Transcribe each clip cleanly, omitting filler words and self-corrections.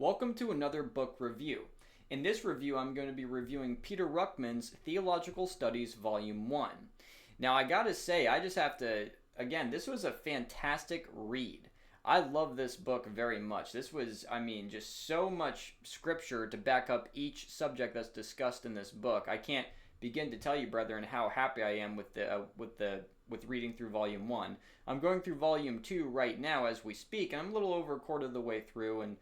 Welcome to another book review. In this review, I'm going to be reviewing Peter Ruckman's Theological Studies V.1. Now, I gotta say, I just have to, again, this was a fantastic read. I love this book very much. This was, just so much scripture to back up each subject that's discussed in this book. I can't begin to tell you, brethren, how happy I am with reading through Volume 1. I'm going through Volume 2 right now as we speak, and I'm a little over a quarter of the way through, and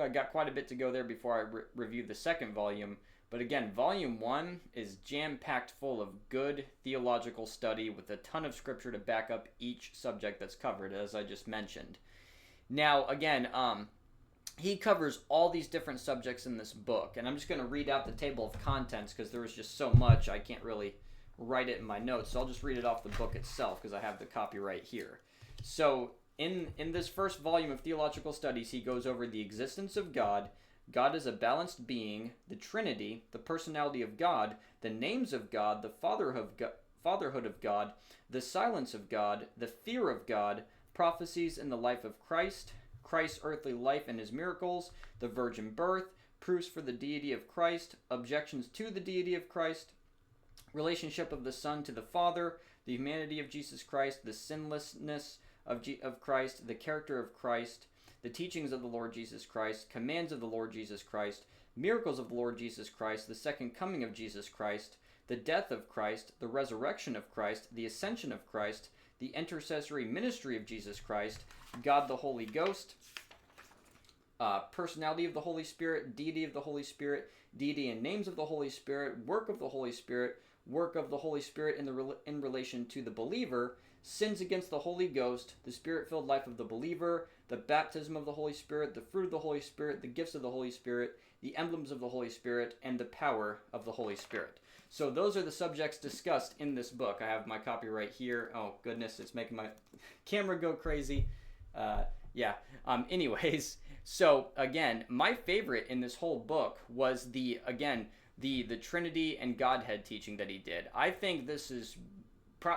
I got quite a bit to go there before I review the second volume. But again, Volume 1 is jam-packed full of good theological study with a ton of scripture to back up each subject that's covered, as I just mentioned. Now, again, he covers all these different subjects in this book, and I'm just going to read out the table of contents because there was just so much I can't really write it in my notes, so I'll just read it off the book itself because I have the copy right here. So, in this first volume of Theological Studies, he goes over the existence of God, God is a balanced being, the Trinity, the personality of God, the names of God, the fatherhood of God, the silence of God, the fear of God, prophecies in the life of Christ, Christ's earthly life and his miracles, the virgin birth, proofs for the deity of Christ, objections to the deity of Christ, relationship of the Son to the Father, the humanity of Jesus Christ, the sinlessness of Christ, the character of Christ, the teachings of the Lord Jesus Christ, commands of the Lord Jesus Christ, miracles of the Lord Jesus Christ, the second coming of Jesus Christ, the death of Christ, the resurrection of Christ, the ascension of Christ, the intercessory ministry of Jesus Christ, God the Holy Ghost, personality of the Holy Spirit, deity of the Holy Spirit, deity and names of the Holy Spirit, work of the Holy Spirit in relation to the believer, sins against the Holy Ghost, the Spirit-filled life of the believer, the baptism of the Holy Spirit, the fruit of the Holy Spirit, the gifts of the Holy Spirit, the emblems of the Holy Spirit, and the power of the Holy Spirit. So those are the subjects discussed in this book. I have my copy right here. Oh, goodness, it's making my camera go crazy. Anyways, so again, my favorite in this whole book was the Trinity and Godhead teaching that he did. I think this is,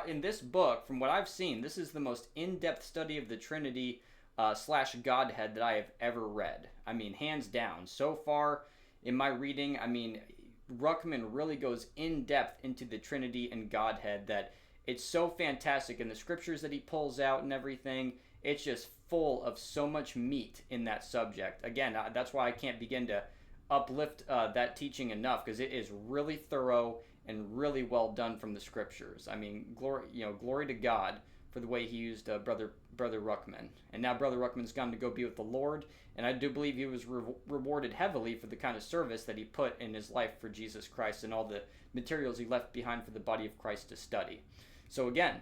in this book, from what I've seen, this is the most in-depth study of the Trinity / Godhead that I have ever read. Hands down. So far in my reading, Ruckman really goes in-depth into the Trinity and Godhead that it's so fantastic. And the scriptures that he pulls out and everything, it's just full of so much meat in that subject. Again, that's why I can't begin to uplift that enough, because it is really thorough and really well done from the scriptures. Glory to God for the way he used brother Ruckman. And now brother Ruckman's gone to go be with the Lord, and I do believe he was rewarded heavily for the kind of service that he put in his life for Jesus Christ and all the materials he left behind for the body of Christ to study. So again,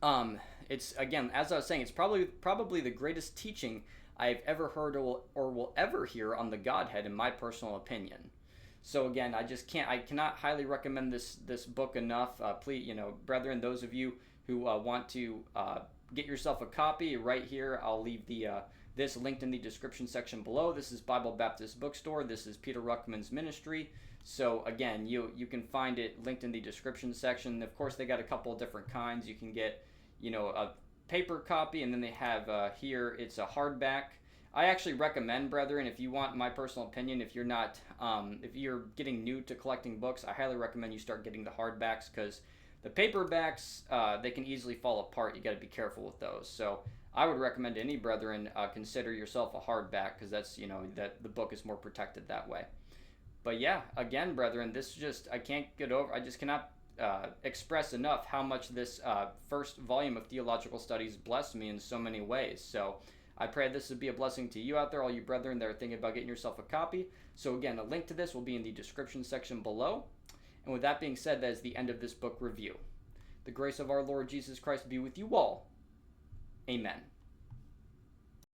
as I was saying, it's probably the greatest teaching I've ever heard or will ever hear on the Godhead, in my personal opinion. So again, I cannot highly recommend this book enough. Please, brethren, those of you who want to get yourself a copy, right here, I'll leave this linked in the description section below. This is Bible Baptist Bookstore. This is Peter Ruckman's ministry. So again, you can find it linked in the description section. Of course, they got a couple of different kinds. You can get, a paper copy, and then they have here, it's a hardback. I actually recommend, brethren, if you want my personal opinion, if you're getting new to collecting books, I highly recommend you start getting the hardbacks, because the paperbacks, they can easily fall apart. You got to be careful with those. So I would recommend to any brethren, consider yourself a hardback, because that's, that the book is more protected that way. But yeah, again, brethren, I just cannot express enough how much this first volume of Theological Studies blessed me in so many ways. So I pray this would be a blessing to you out there, all you brethren that are thinking about getting yourself a copy. So again, a link to this will be in the description section below. And with that being said, that is the end of this book review. The grace of our Lord Jesus Christ be with you all. Amen.